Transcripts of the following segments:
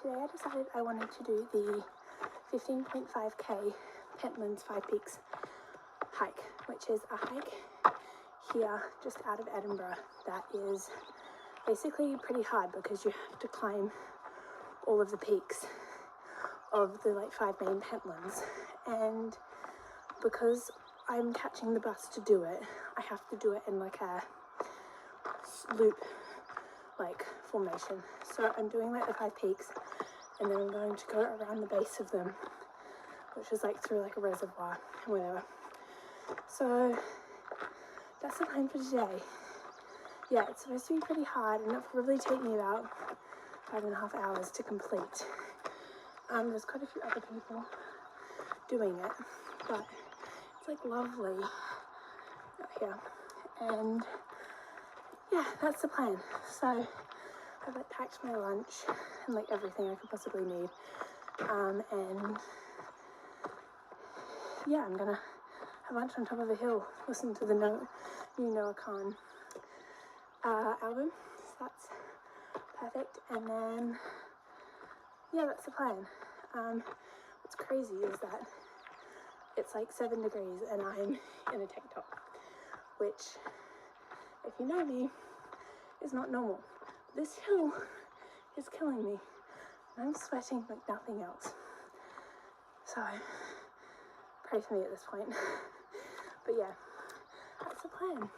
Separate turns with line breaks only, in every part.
today I decided I wanted to do the 15.5k Pentlands 5 Peaks hike, which is a hike here just out of Edinburgh that is basically pretty hard because you have to climb all of the peaks of the like 5 main Pentlands, and because I'm catching the bus to do it, I have to do it in like a loop like formation. So I'm doing like the 5 peaks and then I'm going to go around the base of them, which is like through like a reservoir and whatever. So that's the plan for today. Yeah, it's supposed to be pretty hard and it'll probably take me about 5.5 hours to complete. There's quite a few other people doing it, but it's like lovely out here. And yeah, that's the plan. So I've like packed my lunch and like everything I could possibly need. And yeah, I'm gonna have lunch on top of a hill, listen to the new Noah Khan album. So that's perfect. And then yeah, that's the plan. What's crazy is that it's like 7 degrees and I'm in a tank top, which, if you know me, is not normal. This hill is killing me and I'm sweating like nothing else. So pray for me at this point. But yeah, that's the plan.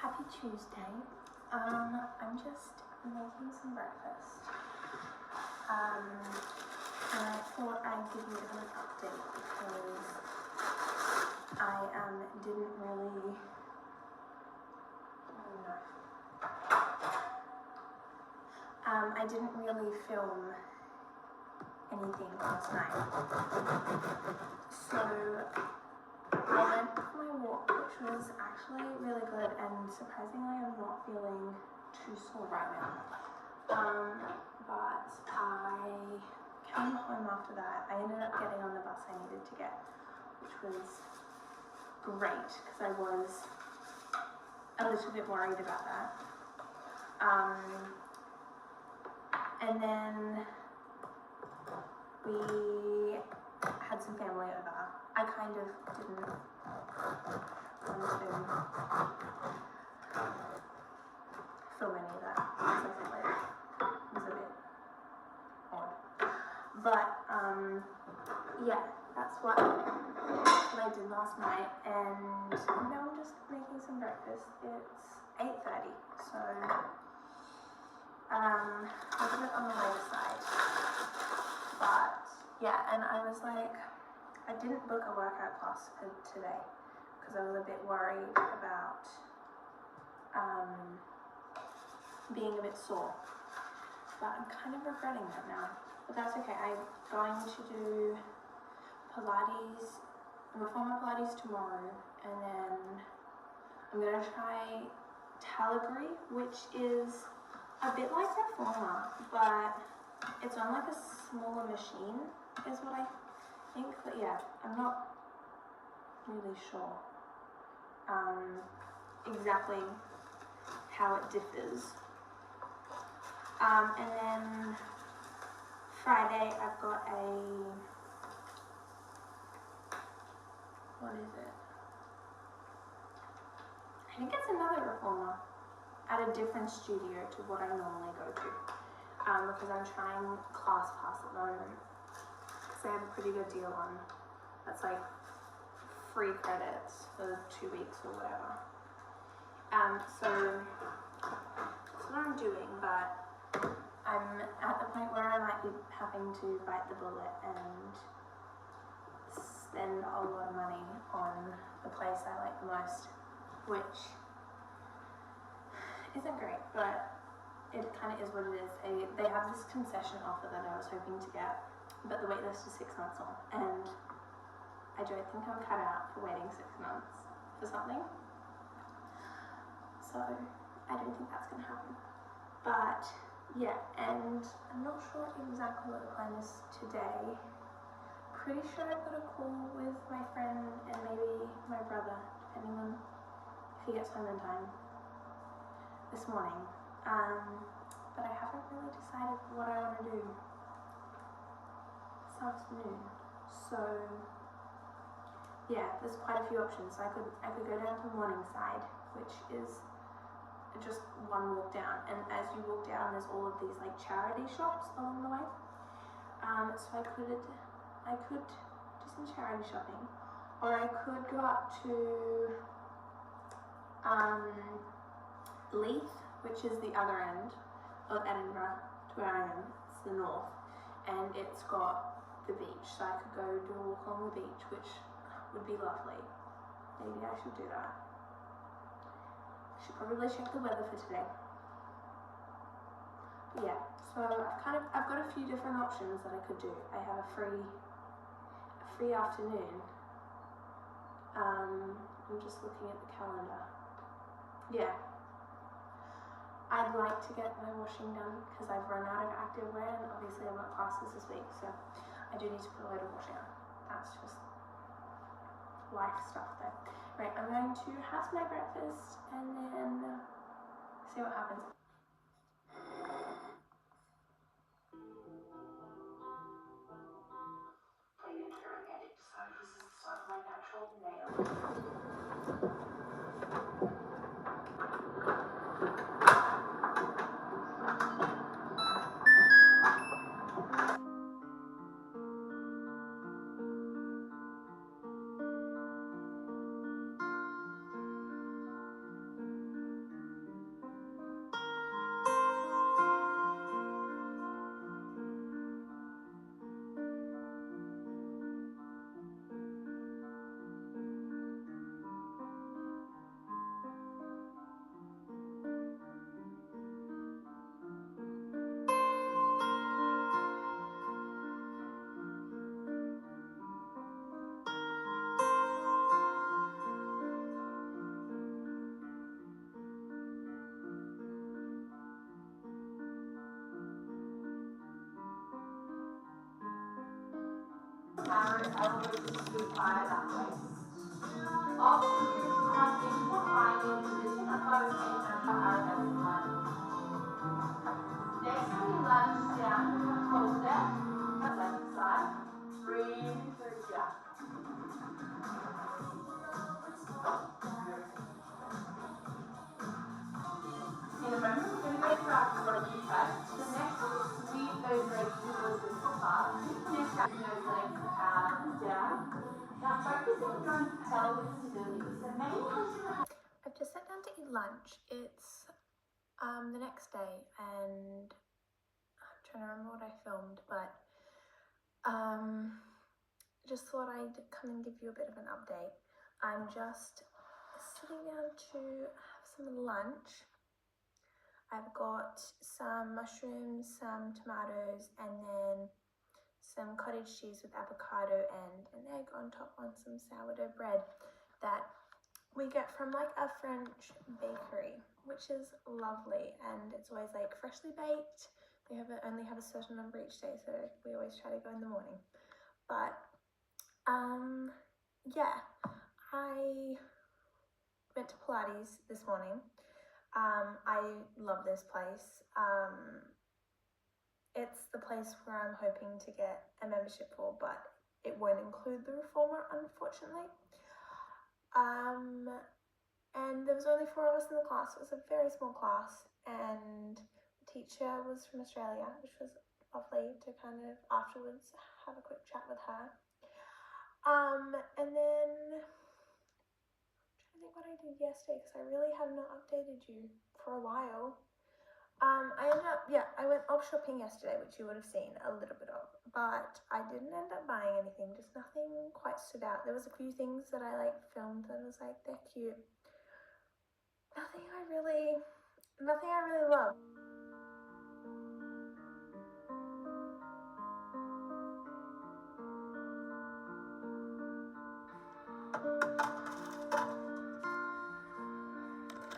Happy Tuesday. I'm just making some breakfast. And I thought I'd give you a bit of an update because I didn't really, I didn't really film anything last night. So I went for my walk, which was actually really good, and surprisingly I'm not feeling too sore right now. But I came home after that. I ended up getting on the bus I needed to get, which was great because I was a little bit worried about that. And then we had some family over. I kind of didn't want to film any of that because I felt like it was a bit odd. But yeah, that's what I did last night, and now I'm just making some breakfast. It's 8:30, so a little bit on the later side. But yeah, and I was like, I didn't book a workout class for today because I was a bit worried about being a bit sore. But I'm kind of regretting that now. But that's okay. I'm going to do Pilates, reformer Pilates tomorrow, and then I'm going to try Talagri, which is a bit like reformer, but it's on like a smaller machine, is what I think. But yeah, I'm not really sure exactly how it differs. And then Friday I've got what is it? I think it's another reformer at a different studio to what I normally go to. Because I'm trying ClassPass at the moment. Because they have a pretty good deal on. That's like free credits for 2 weeks or whatever. So that's what I'm doing, but I'm at the point where I might be having to bite the bullet and spend a lot of money on the place I like the most, which isn't great, but it kind of is what it is. They have this concession offer that I was hoping to get, but the wait list is 6 months long, and I don't think I'm cut out for waiting 6 months for something. So I don't think that's going to happen. But yeah, and I'm not sure exactly what the plan is today. Pretty sure I've got a call with my friend and maybe my brother, depending on if he gets home in time, this morning. But I haven't really decided what I want to do this afternoon. So yeah, there's quite a few options. So I could go down to Morningside, which is just one walk down, and as you walk down there's all of these like charity shops along the way. So I could do some charity shopping, or I could go up to Leith, which is the other end of Edinburgh to where I am. It's the north, and it's got the beach, so I could go do a walk along the beach, which would be lovely. Maybe I should do that. I should probably check the weather for today. But yeah, so I've got a few different options that I could do. I have a free afternoon. I'm just looking at the calendar. Yeah, I'd like to get my washing done because I've run out of activewear, and obviously I've got classes this week, so I do need to put a load of washing on. That's just life stuff though. Right, I'm going to have my breakfast and then see what happens. So this is sort of my natural nail. Elevated to eye that way. Often use one input finding position above the arrowhead line. Next we lunge down to the holster, left side. Breathe through here. In a moment, we're going to go through our quality first. So next, we'll sweep those legs towards the top. Next, those legs out and down. Now, focusing on pelvic stability. So I've just sat down to eat lunch. It's the next day, and I'm trying to remember what I filmed, but just thought I'd come and give you a bit of an update. I'm just sitting down to have some lunch. I've got some mushrooms, some tomatoes, and then some cottage cheese with avocado and an egg on top on some sourdough bread that we get from like a French bakery, which is lovely, and it's always like freshly baked. They only have a certain number each day, so we always try to go in the morning. But yeah, I went to Pilates this morning. I love this place. It's the place where I'm hoping to get a membership for, but it won't include the reformer, unfortunately. And there was only 4 of us in the class. It was a very small class, and the teacher was from Australia, which was lovely to kind of afterwards have a quick chat with her. And then I'm trying to think what I did yesterday, because I really have not updated you for a while. I went op shopping yesterday, which you would have seen a little bit of, but I didn't end up buying anything, just nothing quite stood out. There was a few things that I like filmed and was like, they're cute. Nothing I really love.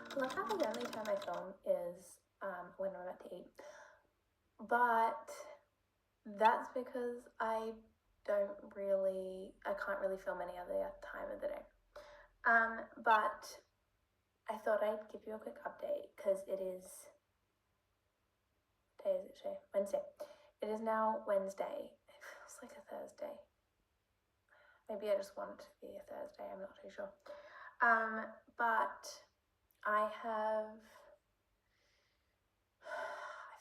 I love how the only time I film is when I'm about to eat, but that's because I can't really film any other time of the day. But I thought I'd give you a quick update because it is, what day is it today? Wednesday. It is now Wednesday. It feels like a Thursday. Maybe I just want it to be a Thursday, I'm not too sure. But I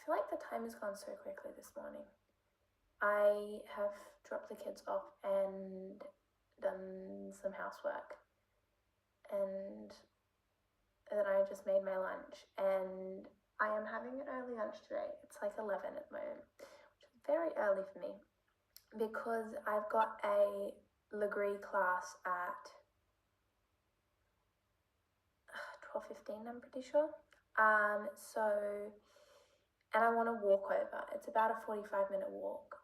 feel like the time has gone so quickly this morning. I have dropped the kids off and done some housework, and then I just made my lunch, and I am having an early lunch today. It's like 11 at the moment, which is very early for me because I've got a Legree class at 12:15, I'm pretty sure. And I want to walk over. It's about a 45-minute walk,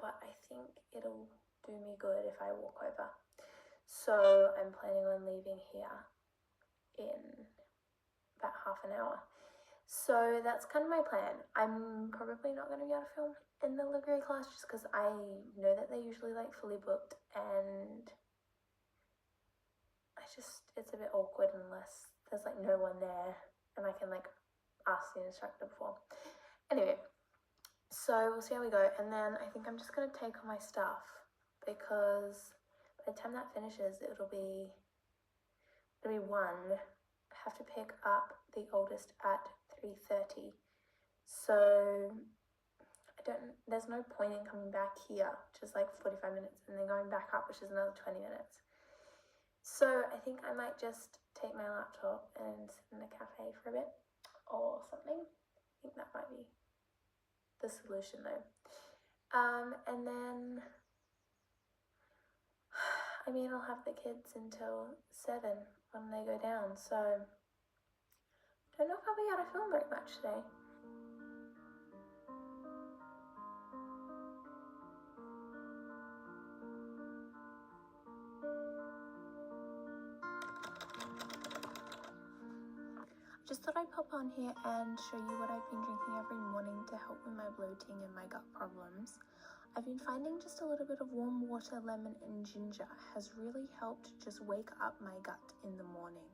but I think it'll do me good if I walk over. So I'm planning on leaving here in about half an hour. So that's kind of my plan. I'm probably not going to be able to film in the Legree class just because I know that they're usually like fully booked, and it's a bit awkward unless there's like no one there and I can like ask the instructor before. Anyway, so we'll see how we go, and then I think I'm just going to take all my stuff because by the time that finishes, it'll be 1. I have to pick up the oldest at 3:30, so there's no point in coming back here, which is like 45 minutes, and then going back up, which is another 20 minutes. So I think I might just take my laptop and sit in a cafe for a bit or something. I think that might be the solution though. And then, I mean, I'll have the kids until 7 when they go down, so I don't know if I'll be able to film very much today. Just thought I'd pop on here and show you what I've been drinking every morning to help with my bloating and my gut problems. I've been finding just a little bit of warm water, lemon and ginger has really helped just wake up my gut in the morning.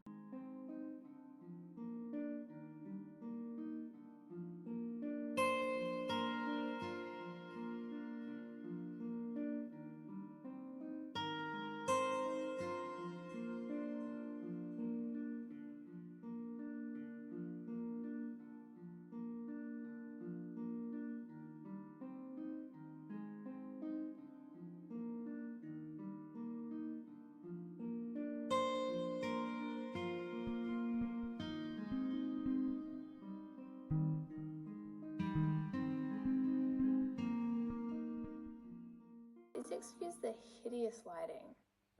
Please excuse the hideous lighting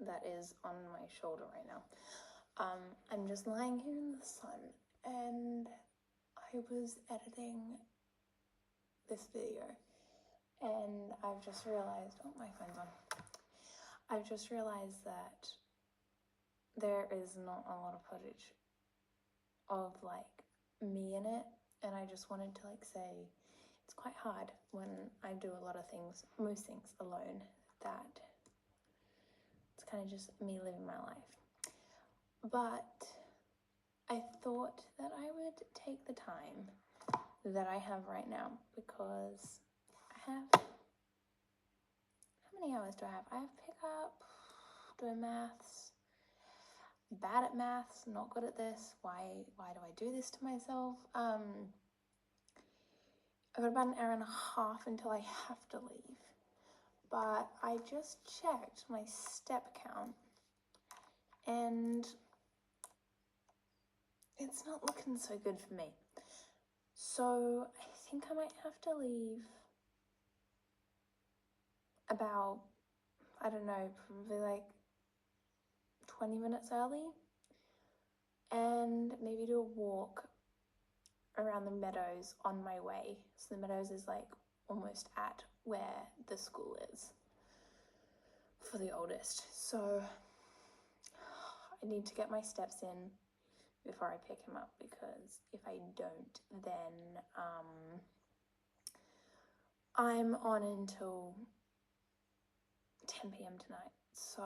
that is on my shoulder right now. I'm just lying here in the sun, and I was editing this video, and I've just realized, oh, my phone's on. I've just realized that there is not a lot of footage of like me in it, and I just wanted to like say it's quite hard when I do a lot of things, most things alone, that it's kind of just me living my life. But I thought that I would take the time that I have right now, because I have, how many hours do I have? I have pickup, doing maths, bad at maths, not good at this. Why do I do this to myself? I've got about an hour and a half until I have to leave. But I just checked my step count and it's not looking so good for me. So I think I might have to leave about, I don't know, probably like 20 minutes early, and maybe do a walk around the meadows on my way. So the meadows is like almost at where the school is for the oldest. So I need to get my steps in before I pick him up, because if I don't, then I'm on until 10 p.m. tonight. So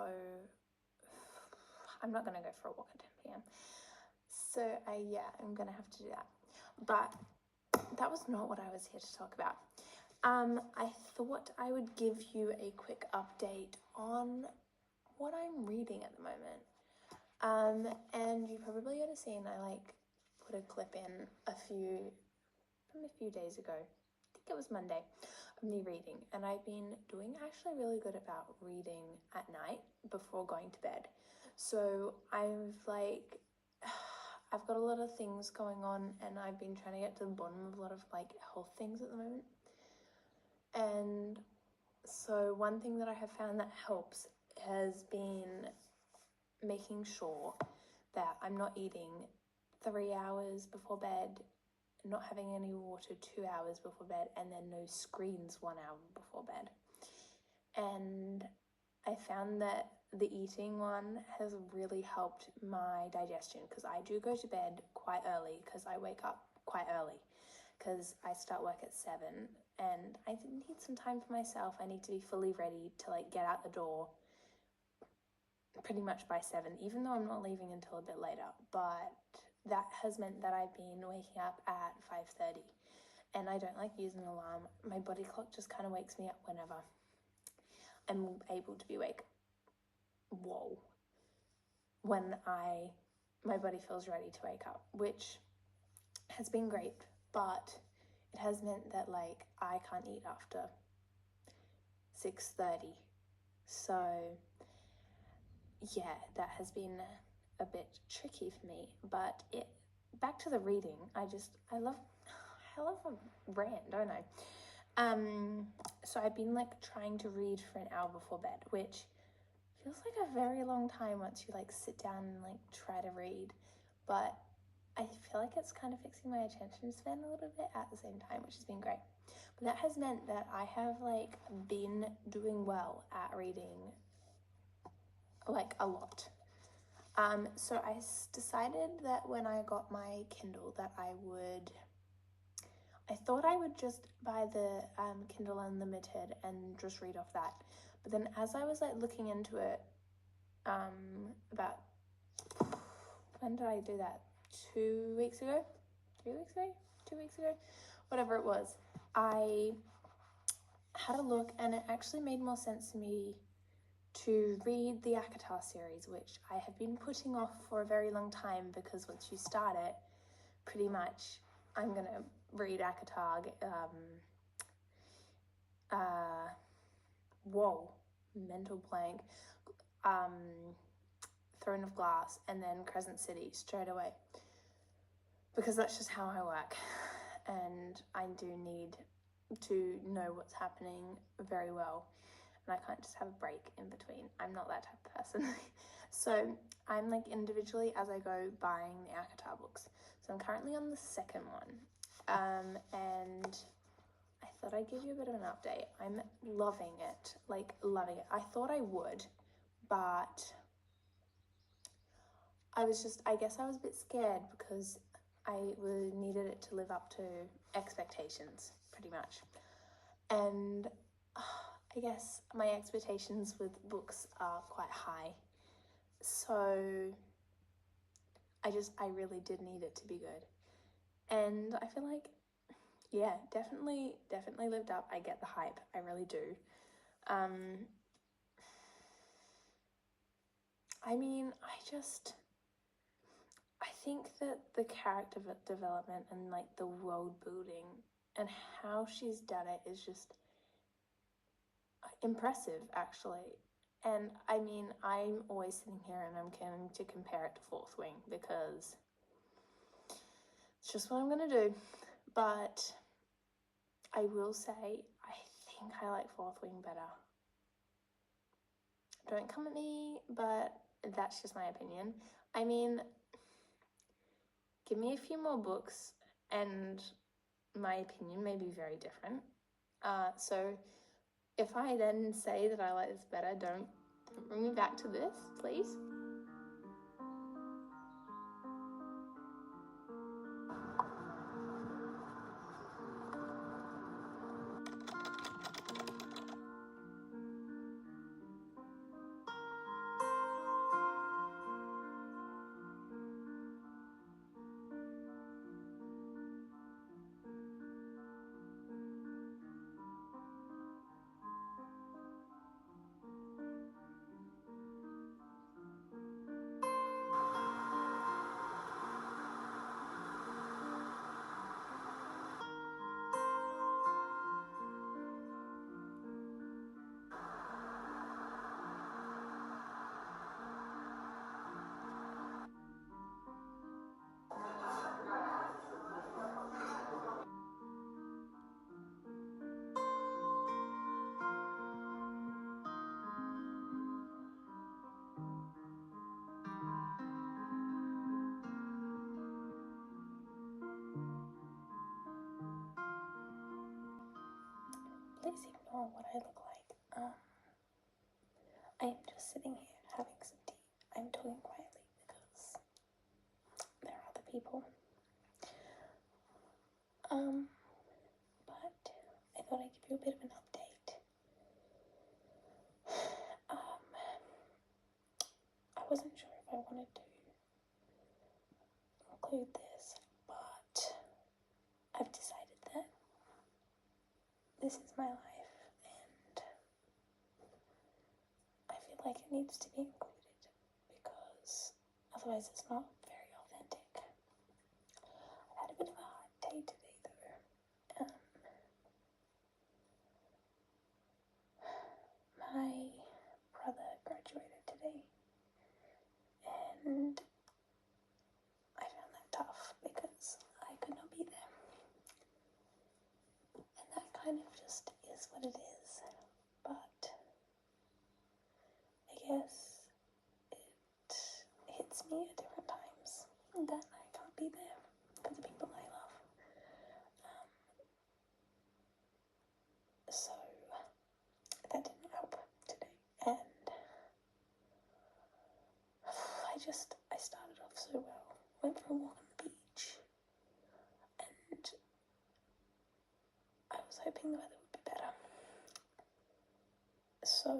I'm not gonna go for a walk at 10 p.m. So I'm gonna have to do that. But that was not what I was here to talk about. I thought I would give you a quick update on what I'm reading at the moment. And you probably would have seen I like put a clip in from a few days ago. I think it was Monday, of me reading, and I've been doing actually really good about reading at night before going to bed. So I've got a lot of things going on, and I've been trying to get to the bottom of a lot of like health things at the moment. And so one thing that I have found that helps has been making sure that I'm not eating 3 hours before bed, not having any water 2 hours before bed, and then no screens 1 hour before bed. And I found that the eating one has really helped my digestion, because I do go to bed quite early because I wake up quite early because I start work at 7, and I need some time for myself. I need to be fully ready to like get out the door pretty much by 7, even though I'm not leaving until a bit later. But that has meant that I've been waking up at 5:30, and I don't like using an alarm. My body clock just kind of wakes me up whenever I'm able to be awake. When my body feels ready to wake up, which has been great, but it has meant that like I can't eat after 6:30. So yeah, that has been a bit tricky for me. But back to the reading. I love a rant, don't I? So I've been like trying to read for an hour before bed, which feels like a very long time once you like sit down and like try to read. But I feel like it's kind of fixing my attention span a little bit at the same time, which has been great. But that has meant that I have like been doing well at reading, like a lot. So I decided that when I got my Kindle that I thought I would just buy the Kindle Unlimited and just read off that. But then as I was like looking into it, about, when did I do that? 2 weeks ago? 3 weeks ago? 2 weeks ago? Whatever it was. I had a look, and it actually made more sense to me to read the ACOTAR series, which I have been putting off for a very long time, because once you start it, pretty much I'm gonna read ACOTAR, mental blank, Throne of Glass, and then Crescent City straight away, because that's just how I work, and I do need to know what's happening very well, and I can't just have a break in between. I'm not that type of person. So I'm like individually, as I go, buying the ACOTAR books. So I'm currently on the second one, and I thought I'd give you a bit of an update. I'm loving it, like loving it. I thought I would, but I guess I was a bit scared because I needed it to live up to expectations, pretty much. And I guess my expectations with books are quite high. So I really did need it to be good. And I feel like, yeah, definitely lived up. I get the hype. I really do. I mean, I think that the character development and like the world building and how she's done it is just impressive, actually. And I mean, I'm always sitting here and I'm going to compare it to Fourth Wing because it's just what I'm going to do. But I will say, I think I like Fourth Wing better. Don't come at me, but that's just my opinion. I mean, give me a few more books and my opinion may be very different. So if I then say that I like this better, don't bring me back to this, please. Please ignore what I look like. I am just sitting here having some tea. I'm talking quietly because there are other people. But I thought I'd give you a bit of an update. I wasn't sure if I wanted to include this, but I've decided that this is my life and I feel like it needs to be included because otherwise it's not very authentic. I've had a bit of a hard day today though. My brother graduated today and I found that tough because I could not be there. And that kind of just is what it is. But I guess it hits me at different times that I can't be there for the people I love. So that didn't help today. And I started off so well. Went for a walk on the beach. And I was hoping the weather would be better. So I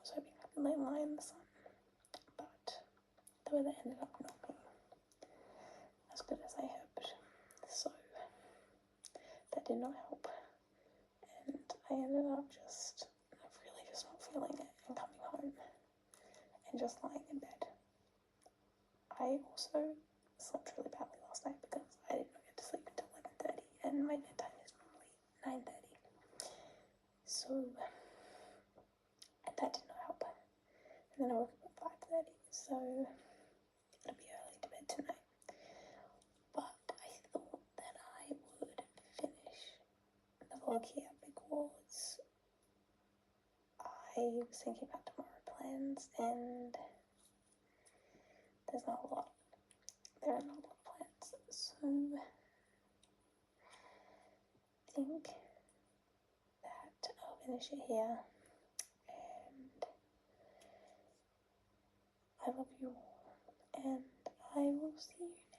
was hoping I could lie in the sun. But the weather ended up not being as good as I hoped. So that did not help. And I ended up just really just not feeling it and coming home and just lying in bed. I also slept really badly last night because I did not get to sleep until 11:30 and my bedtime is normally 9:30. So that did not help. And then I woke up at 5:30, so it'll be early to bed tonight. But I thought that I would finish the vlog here because I was thinking about tomorrow plans and there are not a lot of plans. So I think that I'll finish it here. And I love you all. And I will see you